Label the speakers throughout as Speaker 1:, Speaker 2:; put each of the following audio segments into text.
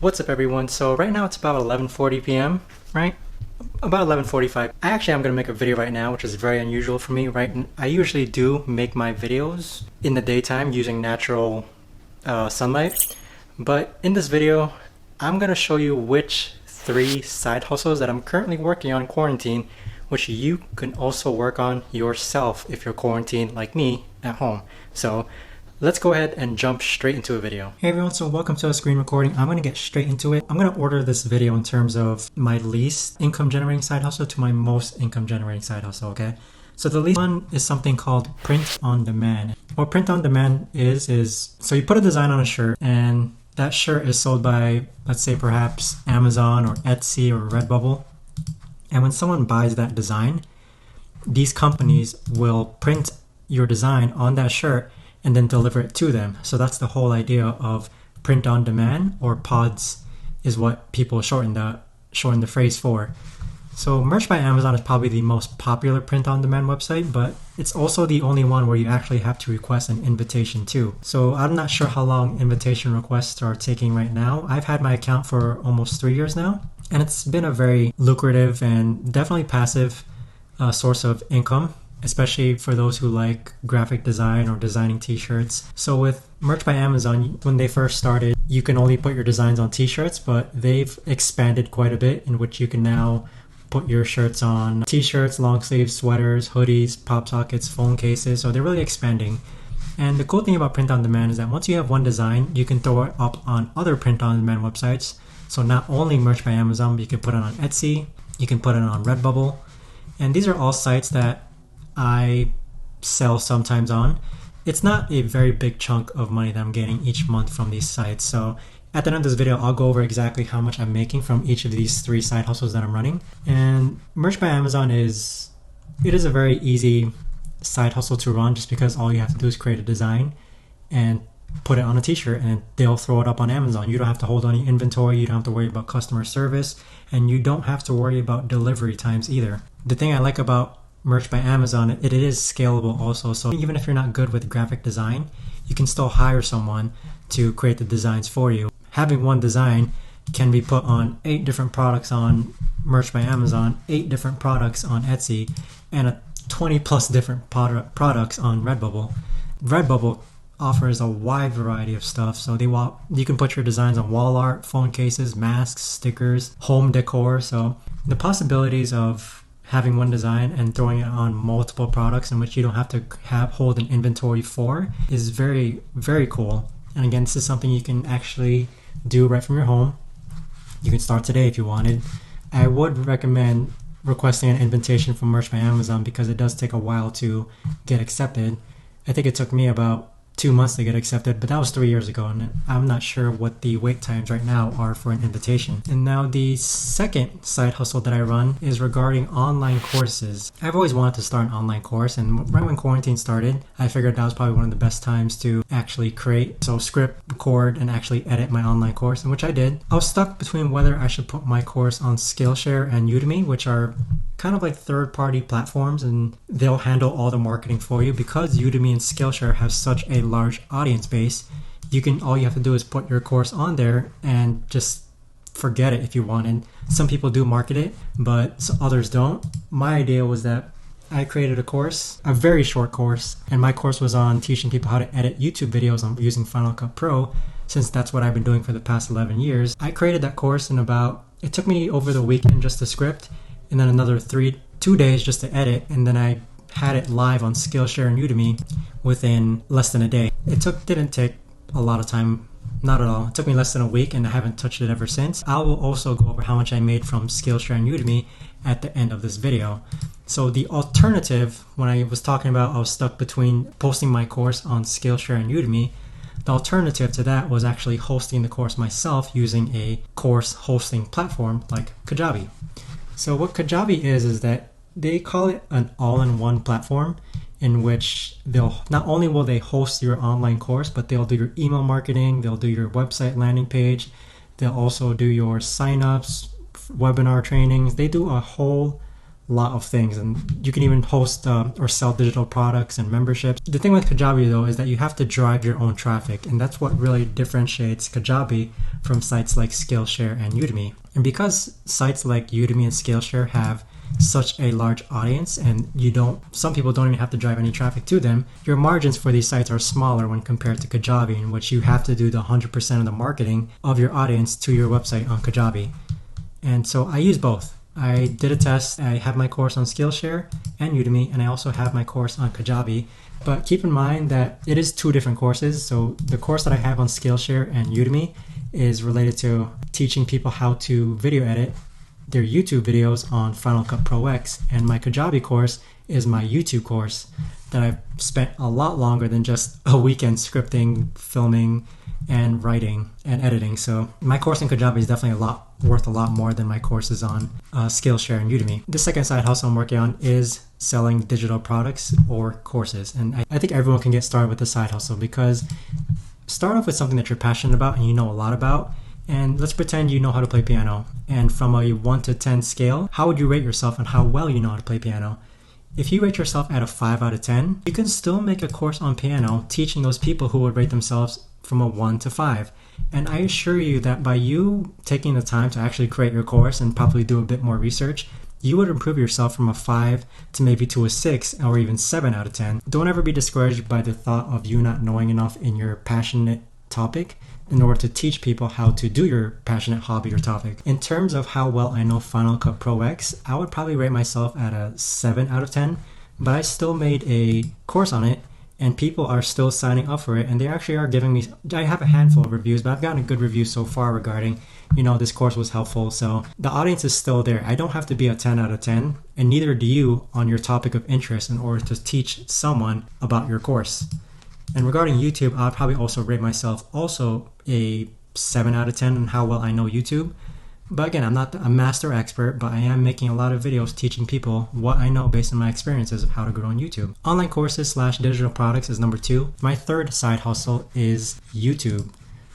Speaker 1: What's up everyone? So right now it's about 11:40 p.m., right? About 11:45. I actually am going to make a video right now, which is very unusual for me, right? I usually do make my videos in the daytime using natural sunlight. But in this video, I'm going to show you which 3 side hustles that I'm currently working on in quarantine, which you can also work on yourself if you're quarantined like me at home. So let's go ahead and jump straight into a video. Hey everyone, so welcome to a screen recording. I'm going to get straight into it. I'm going to order this video in terms of my least income generating side hustle to my most income generating side hustle, okay? So the least one is something called print on demand. What print on demand is so you put a design on a shirt and that shirt is sold by, let's say perhaps Amazon or Etsy or Redbubble. And when someone buys that design, these companies will print your design on that shirt and then deliver it to them. So that's the whole idea of print on demand, or pods is what people shorten the phrase for. So Merch by Amazon is probably the most popular print on demand website, but it's also the only one where you actually have to request an invitation to. So I'm not sure how long invitation requests are taking right now. I've had my account for almost 3 years now, and it's been a very lucrative and definitely passive source of income, especially for those who like graphic design or designing t-shirts. So with Merch by Amazon, when they first started, you can only put your designs on t-shirts, but they've expanded quite a bit in which you can now put your shirts on t-shirts, long sleeves, sweaters, hoodies, pop sockets, phone cases. So they're really expanding. And the cool thing about print on demand is that once you have one design, you can throw it up on other print on demand websites. So not only Merch by Amazon, but you can put it on Etsy, you can put it on Redbubble. And these are all sites that I sell sometimes on. It's not a very big chunk of money that I'm getting each month from these sites. So at the end of this video, I'll go over exactly how much I'm making from each of these 3 side hustles that I'm running. And Merch by Amazon is a very easy side hustle to run, just because all you have to do is create a design and put it on a t-shirt and they'll throw it up on Amazon. You don't have to hold any inventory, you don't have to worry about customer service, and you don't have to worry about delivery times either. The thing I like about Merch by Amazon, it is scalable also. So even if you're not good with graphic design, you can still hire someone to create the designs for you. Having one design can be put on 8 different products on Merch by Amazon, 8 different products on Etsy, and 20 plus different products on Redbubble. Redbubble offers a wide variety of stuff. So you can put your designs on wall art, phone cases, masks, stickers, home decor. So the possibilities of having one design and throwing it on multiple products in which you don't have to hold an inventory for is very, very cool. And again, this is something you can actually do right from your home. You can start today if you wanted. I would recommend requesting an invitation from Merch by Amazon because it does take a while to get accepted. I think it took me about 2 months to get accepted, but that was 3 years ago, and I'm not sure what the wait times right now are for an invitation. And now the second side hustle that I run is regarding online courses. I've always wanted to start an online course, and right when quarantine started, I figured that was probably one of the best times to actually create, so script, record, and actually edit my online course, and which I did. I was stuck between whether I should put my course on Skillshare and Udemy, which are kind of like third-party platforms, and they'll handle all the marketing for you. Because Udemy and Skillshare have such a large audience base, all you have to do is put your course on there and just forget it if you want. And some people do market it, but others don't. My idea was that I created a course, a very short course, and my course was on teaching people how to edit YouTube videos on using Final Cut Pro, since that's what I've been doing for the past 11 years. I created that course it took me over the weekend just to script, and then another 2 days just to edit, and then I had it live on Skillshare and Udemy within less than a day. Didn't take a lot of time, not at all. It took me less than a week, and I haven't touched it ever since. I will also go over how much I made from Skillshare and Udemy at the end of this video. So the alternative, when I was talking about I was stuck between posting my course on Skillshare and Udemy, the alternative to that was actually hosting the course myself using a course hosting platform like Kajabi. So what Kajabi is that they call it an all-in-one platform, in which not only will they host your online course, but they'll do your email marketing, they'll do your website landing page, they'll also do your signups, webinar trainings. They do a whole lot of things, and you can even host or sell digital products and memberships. The thing with Kajabi though is that you have to drive your own traffic, and that's what really differentiates Kajabi from sites like Skillshare and Udemy. And because sites like Udemy and Skillshare have such a large audience, and some people don't even have to drive any traffic to them, your margins for these sites are smaller when compared to Kajabi, in which you have to do the 100% of the marketing of your audience to your website on Kajabi. And so I use both. I did a test. I have my course on Skillshare and Udemy, and I also have my course on Kajabi. But keep in mind that it is two different courses. So the course that I have on Skillshare and Udemy is related to teaching people how to video edit their YouTube videos on Final Cut Pro X, and my Kajabi course is my YouTube course that I've spent a lot longer than just a weekend scripting, filming, and writing and editing. So my course in Kajabi is definitely worth a lot more than my courses on Skillshare and Udemy. The second side hustle I'm working on is selling digital products or courses, and I think everyone can get started with the side hustle, because start off with something that you're passionate about and you know a lot about. And let's pretend you know how to play piano. And from a 1 to 10 scale, how would you rate yourself on how well you know how to play piano? If you rate yourself at a 5 out of 10, you can still make a course on piano teaching those people who would rate themselves from a 1 to 5. And I assure you that by you taking the time to actually create your course and probably do a bit more research, you would improve yourself from a 5 to maybe to a 6 or even 7 out of 10. Don't ever be discouraged by the thought of you not knowing enough in your passionate topic in order to teach people how to do your passionate hobby or topic. In terms of how well I know Final Cut Pro X, I would probably rate myself at a 7 out of 10, but I still made a course on it, and people are still signing up for it, and they actually are giving me, I have a handful of reviews, but I've gotten a good review so far regarding, this course was helpful. So the audience is still there. I don't have to be a 10 out of 10, and neither do you on your topic of interest in order to teach someone about your course. And regarding YouTube, I'll probably also rate myself also a 7 out of 10 on how well I know YouTube. But again, I'm not a master expert, but I am making a lot of videos teaching people what I know based on my experiences of how to grow on YouTube. Online courses / digital products is number 2. My third side hustle is YouTube.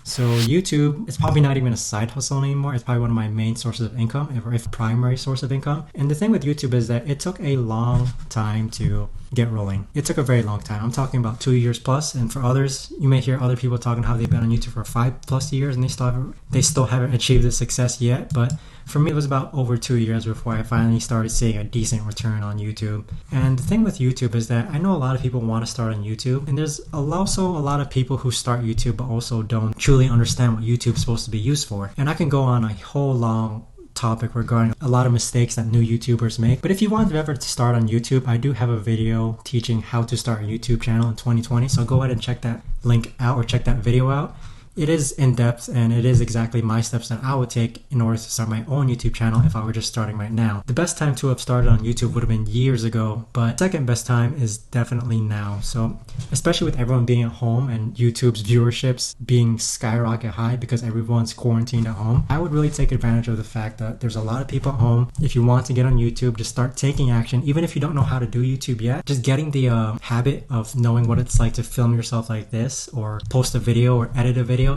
Speaker 1: So YouTube, it's probably not even a side hustle anymore. It's probably one of my main sources of income, or if primary source of income. And the thing with YouTube is that it took a long time to get rolling. It took a very long time. I'm talking about 2 years plus. And for others, you may hear other people talking how they've been on YouTube for 5+ years and they still haven't achieved the success yet. But for me, it was about over 2 years before I finally started seeing a decent return on YouTube. And the thing with YouTube is that I know a lot of people want to start on YouTube, and there's also a lot of people who start YouTube but also don't truly understand what YouTube's supposed to be used for. And I can go on a whole long topic regarding a lot of mistakes that new YouTubers make. But if you want ever to start on YouTube, I do have a video teaching how to start a YouTube channel in 2020. So go ahead and check that link out, or check that video out. It is in depth, and it is exactly my steps that I would take in order to start my own YouTube channel if I were just starting right now. The best time to have started on YouTube would have been years ago, but second best time is definitely now. So especially with everyone being at home and YouTube's viewerships being skyrocket high because everyone's quarantined at home, I would really take advantage of the fact that there's a lot of people at home. If you want to get on YouTube, just start taking action. Even if you don't know how to do YouTube yet, just getting the habit of knowing what it's like to film yourself like this, or post a video or edit a video.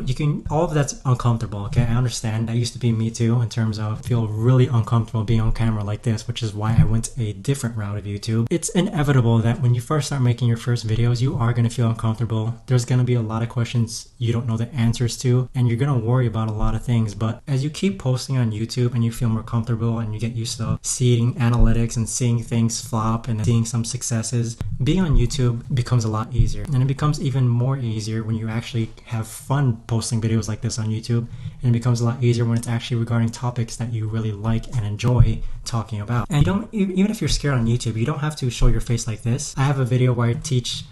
Speaker 1: All of that's uncomfortable, okay? I understand. That used to be me too, in terms of feel really uncomfortable being on camera like this, which is why I went a different route of YouTube. It's inevitable that when you first start making your first videos, you are going to feel uncomfortable. There's going to be a lot of questions you don't know the answers to, and you're going to worry about a lot of things. But as you keep posting on YouTube and you feel more comfortable and you get used to seeing analytics and seeing things flop and seeing some successes, being on YouTube becomes a lot easier. And it becomes even more easier when you actually have fun posting videos like this on YouTube, and it becomes a lot easier when it's actually regarding topics that you really like and enjoy talking about. And you don't, even if you're scared on YouTube, you don't have to show your face like this. I have a video where I teach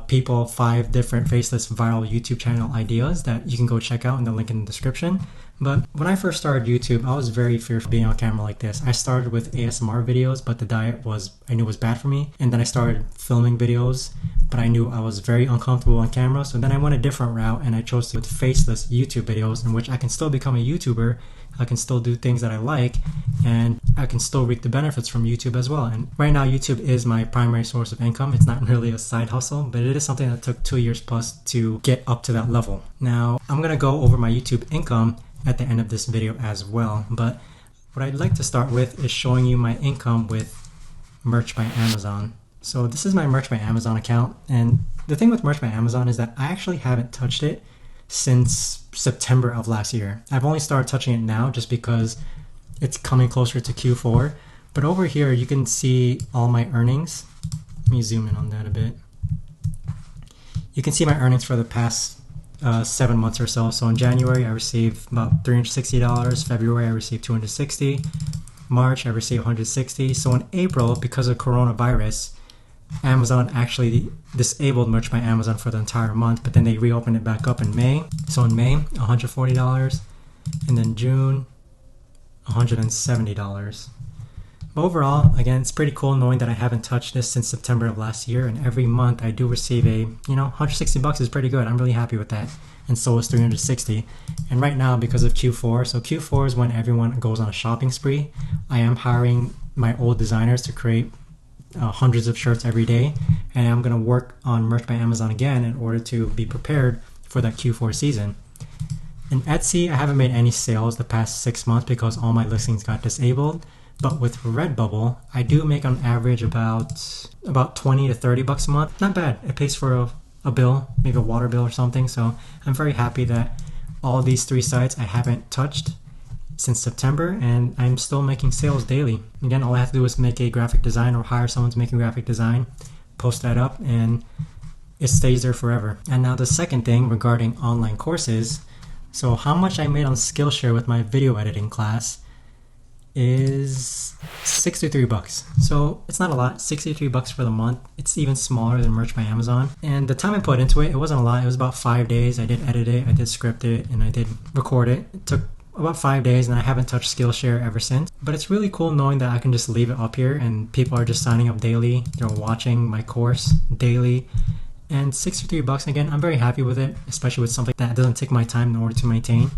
Speaker 1: people 5 different faceless viral YouTube channel ideas that you can go check out in the link in the description. But when I first started YouTube, I was very fearful of being on camera like this. I started with ASMR videos, but the diet I knew was bad for me. And then I started filming videos, but I knew I was very uncomfortable on camera. So then I went a different route, and I chose to with faceless YouTube videos, in which I can still become a YouTuber. I can still do things that I like, and I can still reap the benefits from YouTube as well. And right now, YouTube is my primary source of income. It's not really a side hustle, but it is something that took 2 years plus to get up to that level. Now, I'm going to go over my YouTube income at the end of this video as well, but What I'd like to start with is showing you my income with Merch by Amazon. So this is my Merch by Amazon account, and the thing with Merch by Amazon is that I actually haven't touched it since September of last year. I've only started touching it now just because it's coming closer to Q4. But over here you can see all my earnings. Let me zoom in on that a bit. You can see my earnings for the past 7 months or so. So in January I received about $360, February I received $260, March I received $160. So in April, because of coronavirus, Amazon actually disabled Merch by Amazon for the entire month, but then they reopened it back up in May. So in May, $140, and then June, $170. But overall, again, it's pretty cool knowing that I haven't touched this since September of last year, and every month I do receive $160 is pretty good. I'm really happy with that, and so is $360. And right now, because of Q4, so Q4 is when everyone goes on a shopping spree, I am hiring my old designers to create hundreds of shirts every day, and I'm going to work on Merch by Amazon again in order to be prepared for that Q4 season. In Etsy, I haven't made any sales the past 6 months because all my listings got disabled. But with Redbubble, I do make on average about $20 to $30 a month. Not bad. It pays for a bill, maybe a water bill or something. So I'm very happy that all these 3 sites I haven't touched since September, and I'm still making sales daily. Again, all I have to do is make a graphic design or hire someone to make a graphic design, post that up, and it stays there forever. And now the second thing regarding online courses. So how much I made on Skillshare with my video editing class is $63. So it's not a lot. $63 for the month. It's even smaller than Merch by Amazon. And the time I put into it, it wasn't a lot. It was about 5 days. I did edit it, I did script it, and I did record it. It took about 5 days, and I haven't touched Skillshare ever since. But it's really cool knowing that I can just leave it up here and people are just signing up daily. They're watching my course daily. And $63, again, I'm very happy with it, especially with something that doesn't take my time in order to maintain.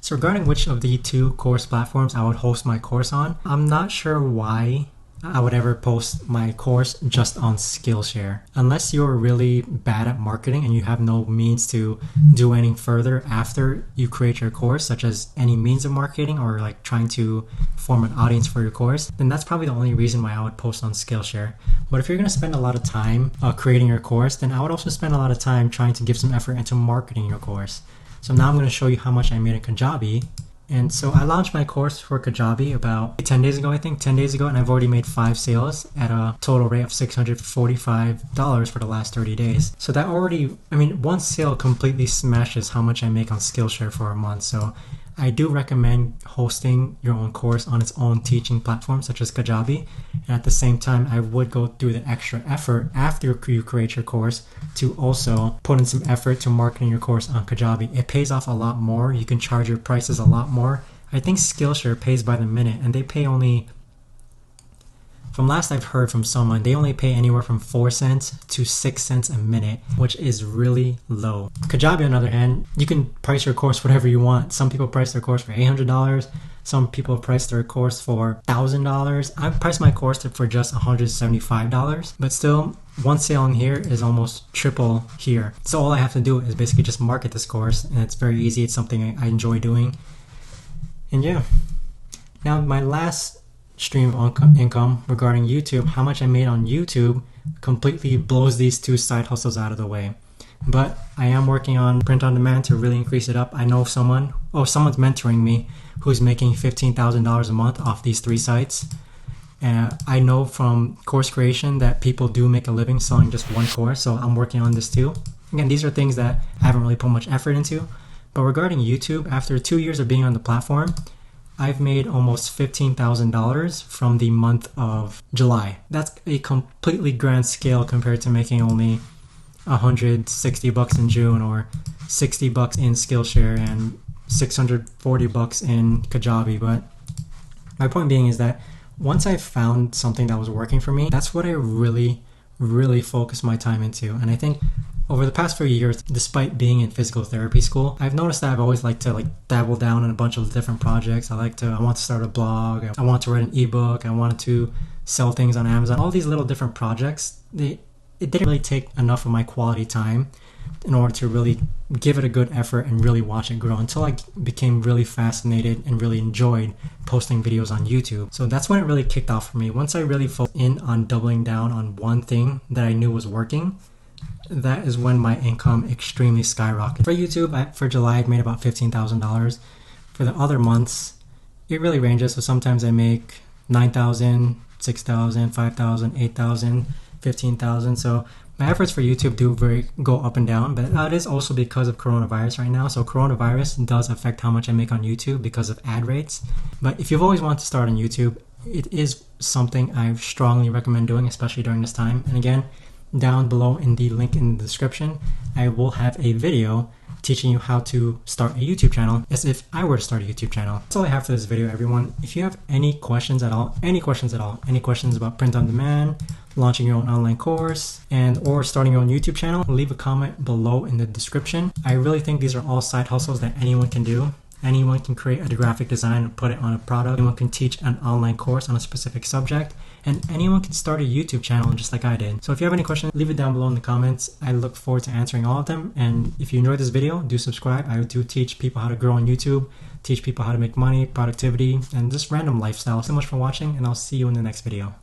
Speaker 1: So regarding which of the 2 course platforms I would host my course on, I'm not sure why I would ever post my course just on Skillshare. Unless you're really bad at marketing and you have no means to do anything further after you create your course, such as any means of marketing or like trying to form an audience for your course, then that's probably the only reason why I would post on Skillshare. But if you're going to spend a lot of time creating your course, then I would also spend a lot of time trying to give some effort into marketing your course. So now I'm going to show you how much I made in Kajabi. And so I launched my course for Kajabi about 10 days ago, and I've already made 5 sales at a total rate of $645 for the last 30 days. So that already, one sale completely smashes how much I make on Skillshare for a month. So I do recommend hosting your own course on its own teaching platform, such as Kajabi. And at the same time, I would go through the extra effort after you create your course to also put in some effort to marketing your course on Kajabi. It pays off a lot more. You can charge your prices a lot more. I think Skillshare pays by the minute, and they pay only, from last I've heard from someone, they only pay anywhere from 4 cents to 6 cents a minute, which is really low. Kajabi, on the other hand, you can price your course whatever you want. Some people price their course for $800. Some people price their course for $1,000. I priced my course for just $175. But still, one sale in here is almost triple here. So all I have to do is basically just market this course, and it's very easy. It's something I enjoy doing. And yeah. Now my last stream of income regarding YouTube, how much I made on YouTube completely blows these 2 side hustles out of the way. But I am working on print on demand to really increase it up. I know someone's mentoring me who's making $15,000 a month off these 3 sites. And I know from course creation that people do make a living selling just one course, so I'm working on this too. Again, these are things that I haven't really put much effort into. But regarding YouTube, after 2 years of being on the platform, I've made almost $15,000 from the month of July. That's a completely grand scale compared to making only $160 in June or $60 in Skillshare and $640 in Kajabi. But my point being is that once I found something that was working for me, that's what I really focused my time into. And I think over the past few years, despite being in physical therapy school, I've noticed that I've always liked to dabble down in a bunch of different projects. I want to start a blog, I want to write an ebook, I wanted to sell things on Amazon. All these little different projects, it didn't really take enough of my quality time in order to really give it a good effort and really watch it grow until I became really fascinated and really enjoyed posting videos on YouTube. So that's when it really kicked off for me. Once I really focused in on doubling down on one thing that I knew was working, that is when my income extremely skyrocketed. For YouTube, for July, I made about $15,000. For the other months, it really ranges. So sometimes I make $9,000, $6,000, $5,000, $8,000, $15,000. So my efforts for YouTube do go up and down, but that is also because of coronavirus right now. So coronavirus does affect how much I make on YouTube because of ad rates. But if you've always wanted to start on YouTube, it is something I strongly recommend doing, especially during this time. And again, down below in the link in the description, I will have a video teaching you how to start a YouTube channel as if I were to start a YouTube channel. That's all I have for this video, everyone. If you have any questions any questions about print on demand, launching your own online course, or starting your own YouTube channel, leave a comment below in the description. I really think these are all side hustles that anyone can do. Anyone can create a graphic design and put it on a product. Anyone can teach an online course on a specific subject, and anyone can start a YouTube channel just like I did. So if you have any questions, leave it down below in the comments. I look forward to answering all of them. And if you enjoyed this video, do subscribe. I do teach people how to grow on YouTube, teach people how to make money, productivity, and just random lifestyle. So much for watching, and I'll see you in the next video.